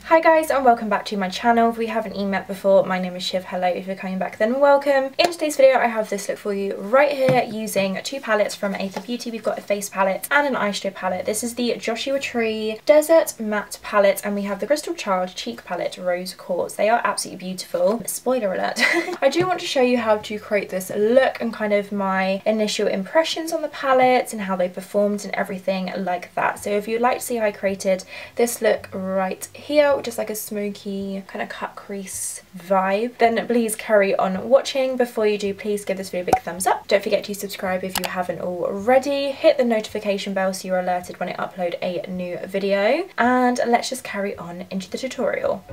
Hi guys and welcome back to my channel. If we haven't met before, my name is Shiv. Hello, if you're coming back then welcome. In today's video I have this look for you right here using two palettes from AETHER Beauty. We've got a face palette and an eyeshadow palette. This is the Joshua Tree Desert Matte palette and we have the Crystal Child Cheek palette Rose Quartz. They are absolutely beautiful. Spoiler alert. I do want to show you how to create this look and kind of my initial impressions on the palette and how they performed and everything like that. So if you'd like to see how I created this look right here, just like a smoky kind of cut crease vibe, then please carry on watching. Before you do, please give this video a big thumbs up. Don't forget to subscribe if you haven't already. Hit the notification bell so you're alerted when I upload a new video, and let's just carry on into the tutorial.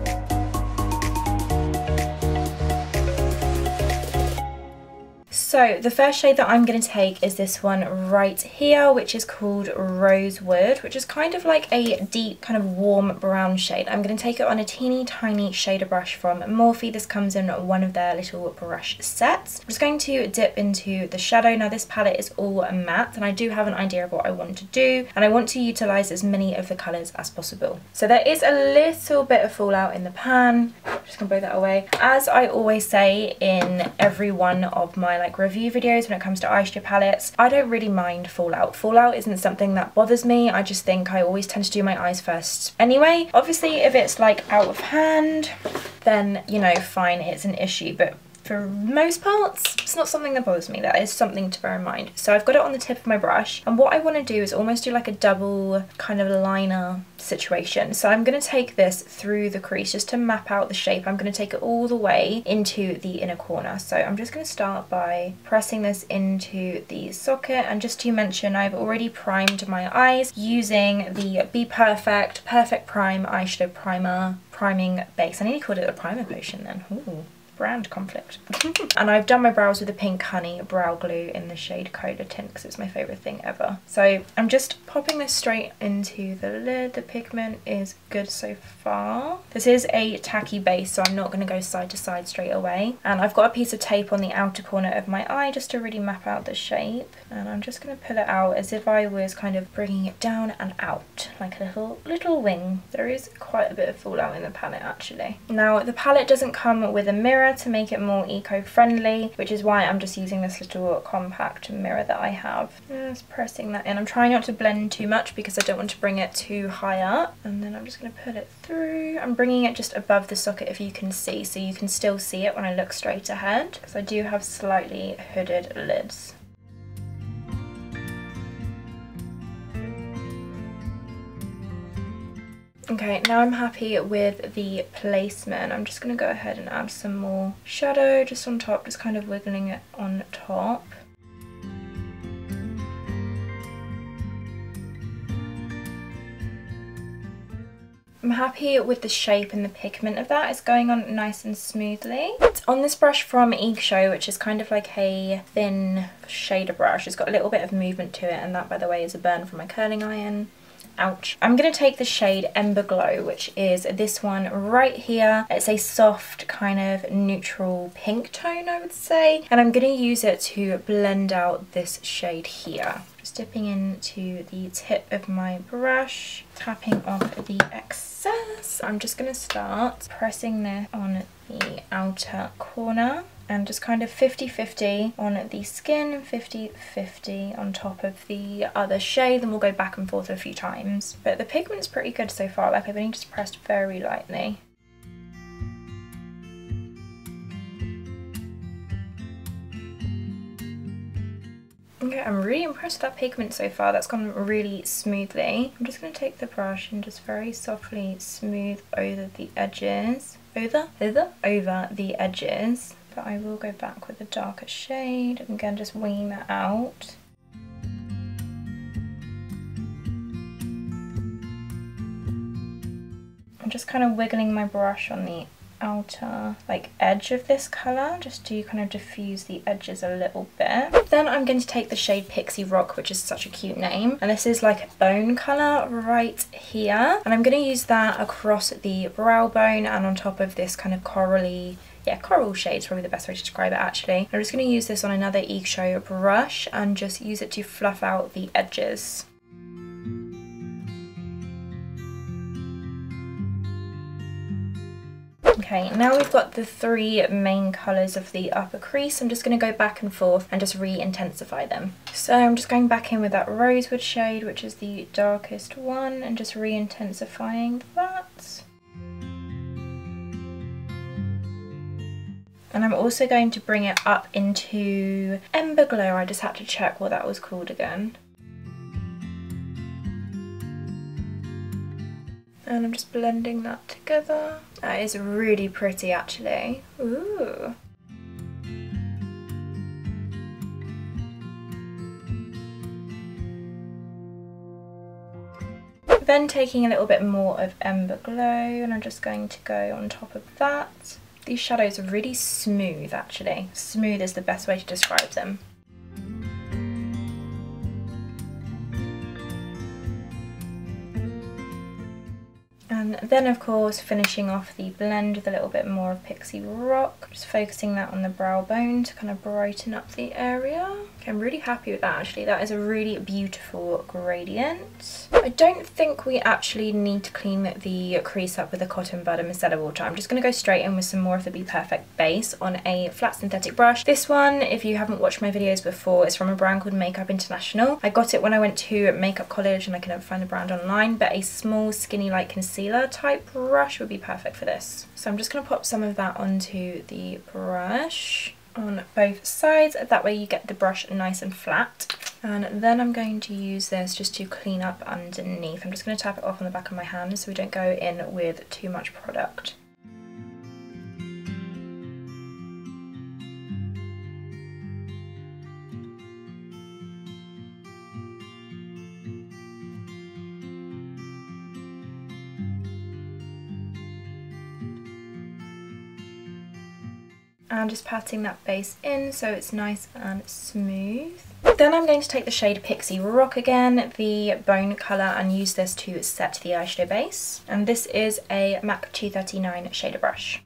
So the first shade that I'm going to take is this one right here, which is called Rosewood, which is kind of like a deep kind of warm brown shade. I'm going to take it on a teeny tiny shader brush from Morphe. This comes in one of their little brush sets. I'm just going to dip into the shadow. Now this palette is all matte and I do have an idea of what I want to do, and I want to utilise as many of the colours as possible. So there is a little bit of fallout in the pan. I'm just going to blow that away. As I always say in every one of my review videos when it comes to eyeshadow palettes, I don't really mind fallout. Fallout isn't something that bothers me. I just think I always tend to do my eyes first anyway. Obviously if it's like out of hand, then you know, fine, it's an issue, but for most parts, it's not something that bothers me. That is something to bear in mind. So I've got it on the tip of my brush, and what I want to do is almost do like a double kind of liner situation. So I'm going to take this through the crease just to map out the shape. I'm going to take it all the way into the inner corner. So I'm just going to start by pressing this into the socket, and just to mention, I've already primed my eyes using the Be Perfect Prime eyeshadow primer priming base. I nearly called it a primer potion then. Ooh. Brand conflict. And I've done my brows with the Pink Honey brow glue in the shade Cola Tint because it's my favourite thing ever. So I'm just popping this straight into the lid. The pigment is good so far. This is a tacky base, so I'm not going to go side to side straight away. And I've got a piece of tape on the outer corner of my eye just to really map out the shape. And I'm just going to pull it out as if I was kind of bringing it down and out like a little wing. There is quite a bit of fallout in the palette actually. Now the palette doesn't come with a mirror to make it more eco-friendly, which is why I'm just using this little compact mirror that I have. Just pressing that in. I'm trying not to blend too much because I don't want to bring it too high up. And then I'm just going to put it through. I'm bringing it just above the socket if you can see, so you can still see it when I look straight ahead, because I do have slightly hooded lids. Okay, now I'm happy with the placement. I'm just going to go ahead and add some more shadow just on top, just kind of wiggling it on top. I'm happy with the shape and the pigment of that. It's going on nice and smoothly. It's on this brush from Show, which is kind of like a thin shader brush. It's got a little bit of movement to it, and that, by the way, is a burn from my curling iron. Ouch. I'm going to take the shade Ember Glow, which is this one right here. It's a soft kind of neutral pink tone, I would say. And I'm going to use it to blend out this shade here. Just dipping into the tip of my brush, tapping off the excess. I'm just going to start pressing this on the outer corner. And just kind of 50-50 on the skin, 50-50 on top of the other shade, and we'll go back and forth a few times. But the pigment's pretty good so far, like I've only just pressed very lightly. Okay, I'm really impressed with that pigment so far. That's gone really smoothly. I'm just going to take the brush and just very softly smooth over the edges. Over the edges. But I will go back with a darker shade and again just winging that out. I'm just kind of wiggling my brush on the outer edge of this colour just to kind of diffuse the edges a little bit. Then I'm going to take the shade Pixie Rock, which is such a cute name, and this is like a bone colour right here, and I'm going to use that across the brow bone and on top of this kind of corally, yeah, coral shade is probably the best way to describe it actually. I'm just going to use this on another Show brush and just use it to fluff out the edges. Okay, now we've got the three main colours of the upper crease. I'm just going to go back and forth and just re-intensify them. So I'm just going back in with that rosewood shade, which is the darkest one, and just re-intensifying that. And I'm also going to bring it up into Ember Glow. I just had to check what that was called again. And I'm just blending that together. That is really pretty actually. Ooh. Then taking a little bit more of Ember Glow, and I'm just going to go on top of that. These shadows are really smooth actually. Smooth is the best way to describe them. And then of course finishing off the blend with a little bit more of Pixie Rock, just focusing that on the brow bone to kind of brighten up the area. Okay, I'm really happy with that actually. That is a really beautiful gradient. I don't think we actually need to clean the crease up with a cotton bud and micellar water. I'm just going to go straight in with some more of the Be Perfect base on a flat synthetic brush. This one, if you haven't watched my videos before, is from a brand called Makeup International. I got it when I went to makeup college and I couldn't find the brand online, but a small skinny light concealer type brush would be perfect for this. So I'm just going to pop some of that onto the brush on both sides, that way you get the brush nice and flat. And then I'm going to use this just to clean up underneath. I'm just going to tap it off on the back of my hand so we don't go in with too much product. And just patting that base in so it's nice and smooth. Then I'm going to take the shade Pixie Rock again, the bone colour, and use this to set the eyeshadow base. And this is a MAC 239 shader brush.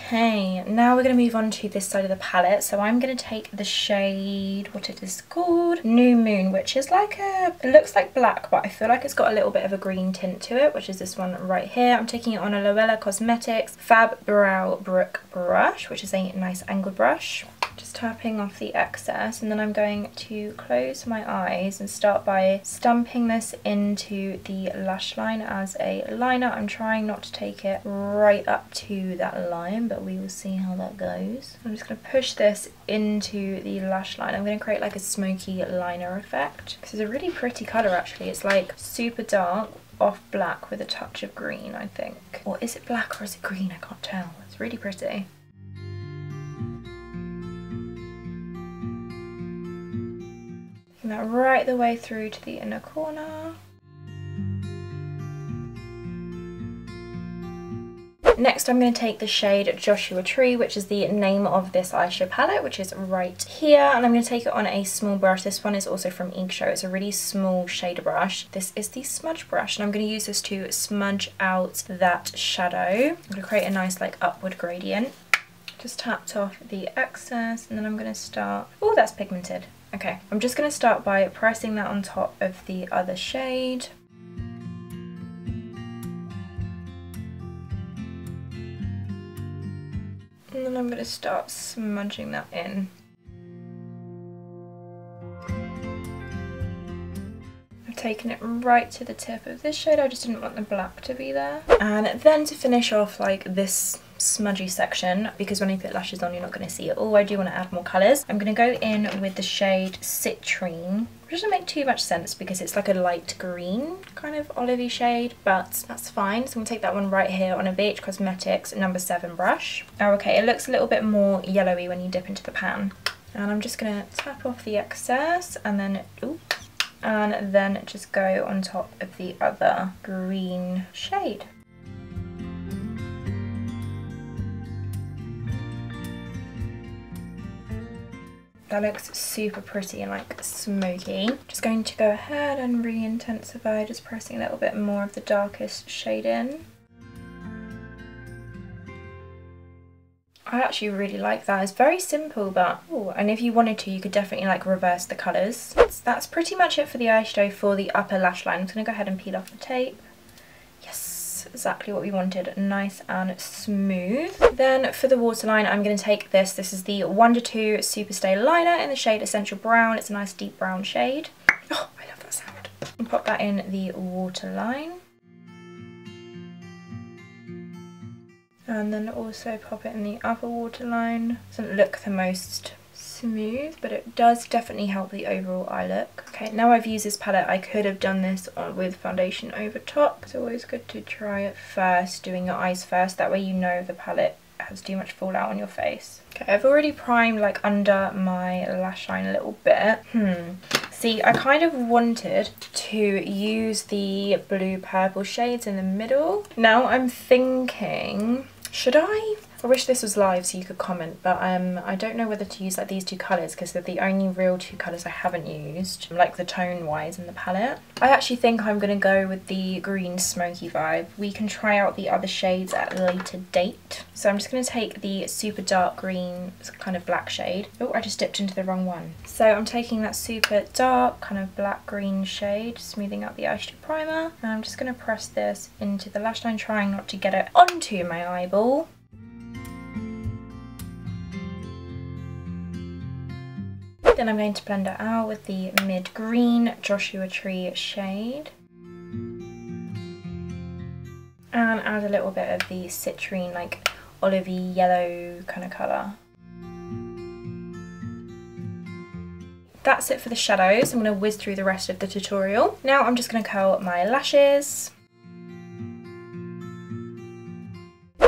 Okay, now we're going to move on to this side of the palette. So I'm going to take the shade, what it is called, New Moon, which is like it looks like black, but I feel like it's got a little bit of a green tint to it, which is this one right here. I'm taking it on a Luella Cosmetics Fab Brow Brick brush, which is a nice angled brush. Just tapping off the excess, and then I'm going to close my eyes and start by stamping this into the lash line as a liner. I'm trying not to take it right up to that line, but we will see how that goes. I'm just going to push this into the lash line. I'm going to create like a smoky liner effect. This is a really pretty colour actually. It's like super dark, off black with a touch of green, I think. Or is it black or is it green? I can't tell. It's really pretty. That right the way through to the inner corner. Next I'm going to take the shade Joshua Tree, which is the name of this eyeshadow palette, which is right here, and I'm going to take it on a small brush. This one is also from Ink Show. It's a really small shader brush. This is the smudge brush, and I'm going to use this to smudge out that shadow. I'm going to create a nice like upward gradient. Just tapped off the excess, and then I'm going to start, oh that's pigmented. Okay, I'm just going to start by pressing that on top of the other shade. And then I'm going to start smudging that in. I've taken it right to the tip of this shade, I just didn't want the black to be there. And then to finish off like this smudgy section, because when I put lashes on you're not going to see it all, I do want to add more colours. I'm going to go in with the shade Citrine, which doesn't make too much sense because it's like a light green kind of olivey shade, but that's fine. So I'm going to take that one right here on a BH Cosmetics No. 7 brush. Oh, okay, it looks a little bit more yellowy when you dip into the pan. And I'm just going to tap off the excess and then, oops, and then just go on top of the other green shade. That looks super pretty and like smoky. Just going to go ahead and re-intensify, just pressing a little bit more of the darkest shade in. I actually really like that. It's very simple, but ooh, and if you wanted to, you could definitely like reverse the colours. That's pretty much it for the eyeshadow for the upper lash line. I'm just going to go ahead and peel off the tape. Yes, exactly what we wanted. Nice and smooth. Then for the waterline, I'm going to take this. This is the Wonder 2 Superstay Liner in the shade Essential Brown. It's a nice deep brown shade. Oh, I love that sound. And pop that in the waterline. And then also pop it in the upper waterline. Doesn't look the most smooth, but it does definitely help the overall eye look. Okay, now I've used this palette, I could have done this with foundation over top. It's always good to try it first, doing your eyes first. That way you know the palette has too much fallout on your face. Okay, I've already primed like under my lash line a little bit. See, I kind of wanted to use the blue purple shades in the middle. Now I'm thinking, should I? I wish this was live so you could comment, but I don't know whether to use like these two colours because they're the only real two colours I haven't used, like the tone wise in the palette. I actually think I'm going to go with the green smoky vibe. We can try out the other shades at a later date. So I'm just going to take the super dark green kind of black shade. Oh, I just dipped into the wrong one. So I'm taking that super dark kind of black green shade, smoothing out the eyeshadow primer, and I'm just going to press this into the lash line, trying not to get it onto my eyeball. Then I'm going to blend it out with the mid green Joshua Tree shade. And add a little bit of the citrine, like olivey yellow kind of colour. That's it for the shadows. I'm going to whiz through the rest of the tutorial. Now I'm just going to curl my lashes.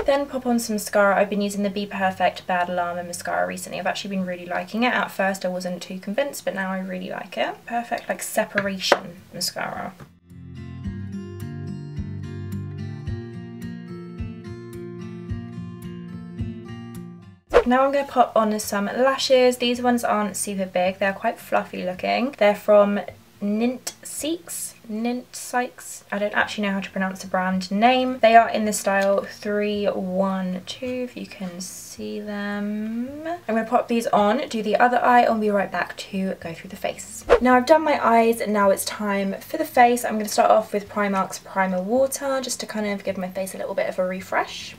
Then pop on some mascara. I've been using the Be Perfect Bad Llama mascara recently. I've actually been really liking it. At first I wasn't too convinced, but now I really like it. Perfect like separation mascara. Now I'm going to pop on some lashes. These ones aren't super big. They're quite fluffy looking. They're from Nint-Sykes. I don't actually know how to pronounce the brand name. They are in the style 312, if you can see them. I'm going to pop these on, do the other eye, and we'll be right back to go through the face. Now I've done my eyes, and now it's time for the face. I'm going to start off with Primark's Primer Water, just to kind of give my face a little bit of a refresh.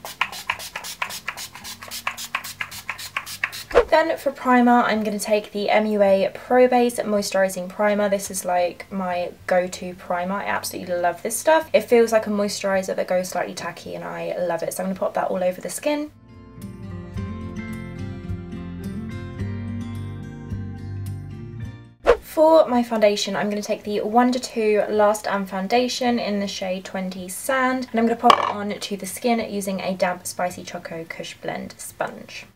Then for primer, I'm going to take the MUA Pro Base Moisturising Primer. This is like my go-to primer. I absolutely love this stuff. It feels like a moisturiser that goes slightly tacky and I love it. So I'm going to pop that all over the skin. For my foundation, I'm going to take the Wonder 2 Last and Foundation in the shade 20 Sand. And I'm going to pop it on to the skin using a damp Spicy Choco Kush Blend sponge.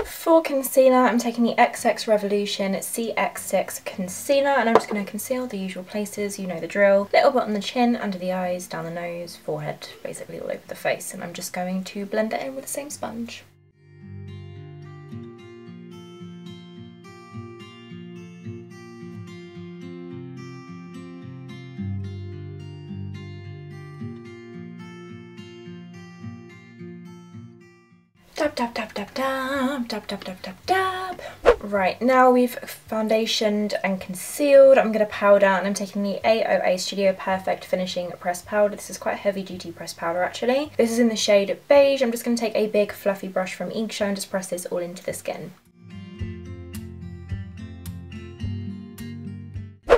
For concealer, I'm taking the XX Revolution CX6 Concealer, and I'm just going to conceal the usual places, you know the drill. Little bit on the chin, under the eyes, down the nose, forehead, basically all over the face, and I'm just going to blend it in with the same sponge. Dab, dab, dab, dab, dab, dab, dab, dab, dab, dab. Right, now we've foundationed and concealed, I'm going to powder, and I'm taking the AOA Studio Perfect Finishing Pressed Powder. This is quite heavy duty pressed powder actually. This is in the shade Beige. I'm just going to take a big fluffy brush from Ink and just press this all into the skin.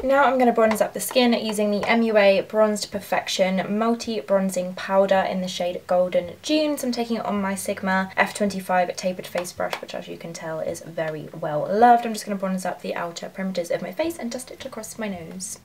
Now I'm going to bronze up the skin using the MUA Bronzed Perfection Multi Bronzing Powder in the shade Golden Dunes. I'm taking it on my Sigma F25 tapered face brush, which as you can tell is very well loved. I'm just going to bronze up the outer perimeters of my face and dust it across my nose.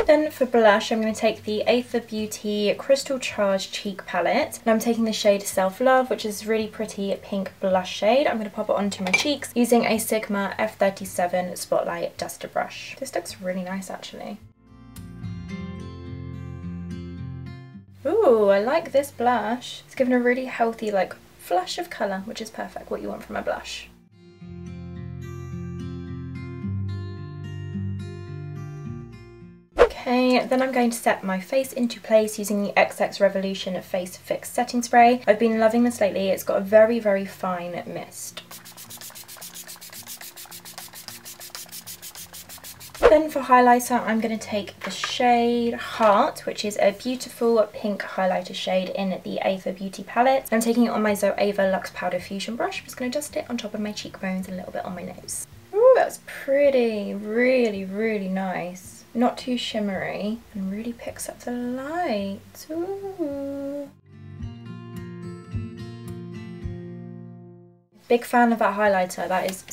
Then for blush, I'm going to take the AETHER Beauty Crystal Charge Cheek Palette, and I'm taking the shade Self Love, which is a really pretty pink blush shade. I'm going to pop it onto my cheeks using a Sigma F37 Spotlight Duster Brush. This looks really nice actually. Ooh, I like this blush. It's given a really healthy like flush of colour, which is perfect, what you want from a blush. me. Then I'm going to set my face into place using the XX Revolution Face Fix Setting Spray. I've been loving this lately. It's got a very, very fine mist. Then for highlighter, I'm going to take the shade Heart, which is a beautiful pink highlighter shade in the AETHER Beauty palette. I'm taking it on my Zoeva Luxe Powder Fusion brush. I'm just going to dust it on top of my cheekbones and a little bit on my nose. Ooh, that's pretty. Really, really nice. Not too shimmery and really picks up the light. Ooh. Big fan of that highlighter. That is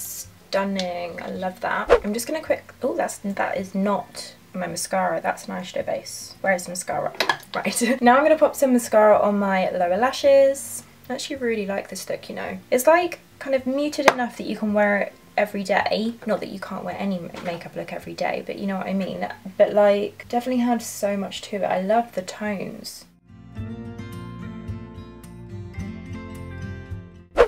stunning. I love that. I'm just gonna oh, that is not my mascara, that's an eyeshadow base. Where's the mascara? Right. Now I'm gonna pop some mascara on my lower lashes. I actually really like this look, you know. It's like kind of muted enough that you can wear it every day. Not that you can't wear any makeup look every day, but you know what I mean. But like, definitely had so much to it. I love the tones.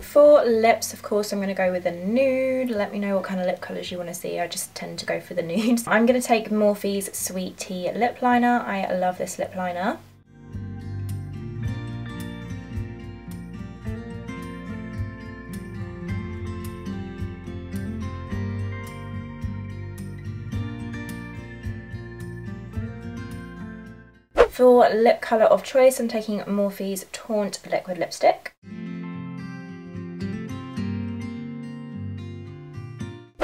For lips, of course, I'm going to go with a nude. Let me know what kind of lip colours you want to see. I just tend to go for the nudes. I'm going to take Morphe's Sweet Tea lip liner. I love this lip liner. For lip colour of choice, I'm taking Morphe's Taunt liquid lipstick.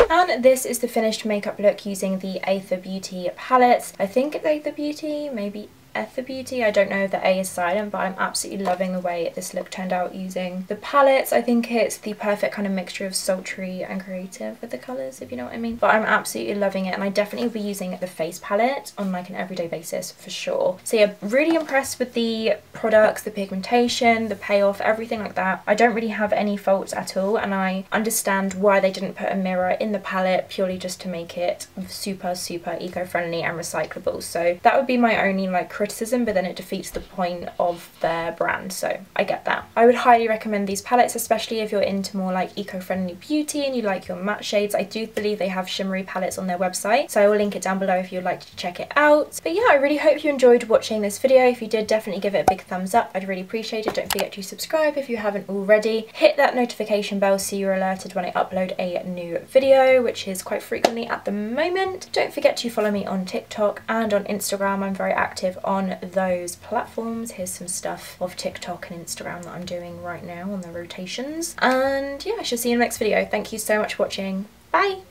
And this is the finished makeup look using the AETHER Beauty palette. I think it's AETHER Beauty, maybe AETHER Beauty. I don't know if the A is silent, but I'm absolutely loving the way this look turned out using the palettes. I think it's the perfect kind of mixture of sultry and creative with the colours, if you know what I mean. But I'm absolutely loving it, and I definitely will be using the face palette on like an everyday basis for sure. So yeah, really impressed with the products, the pigmentation, the payoff, everything like that. I don't really have any faults at all, and I understand why they didn't put a mirror in the palette, purely just to make it super, super eco-friendly and recyclable. So that would be my only like criticism, but then it defeats the point of their brand, so I get that. I would highly recommend these palettes, especially if you're into more like eco-friendly beauty and you like your matte shades. I do believe they have shimmery palettes on their website, so I will link it down below if you'd like to check it out. But yeah, I really hope you enjoyed watching this video. If you did, definitely give it a big thumbs up. I'd really appreciate it. Don't forget to subscribe if you haven't already. Hit that notification bell so you're alerted when I upload a new video, which is quite frequently at the moment. Don't forget to follow me on TikTok and on Instagram. I'm very active on those platforms. Here's some stuff of TikTok and Instagram that I'm doing right now on the rotations. And yeah, I shall see you in the next video. Thank you so much for watching. Bye!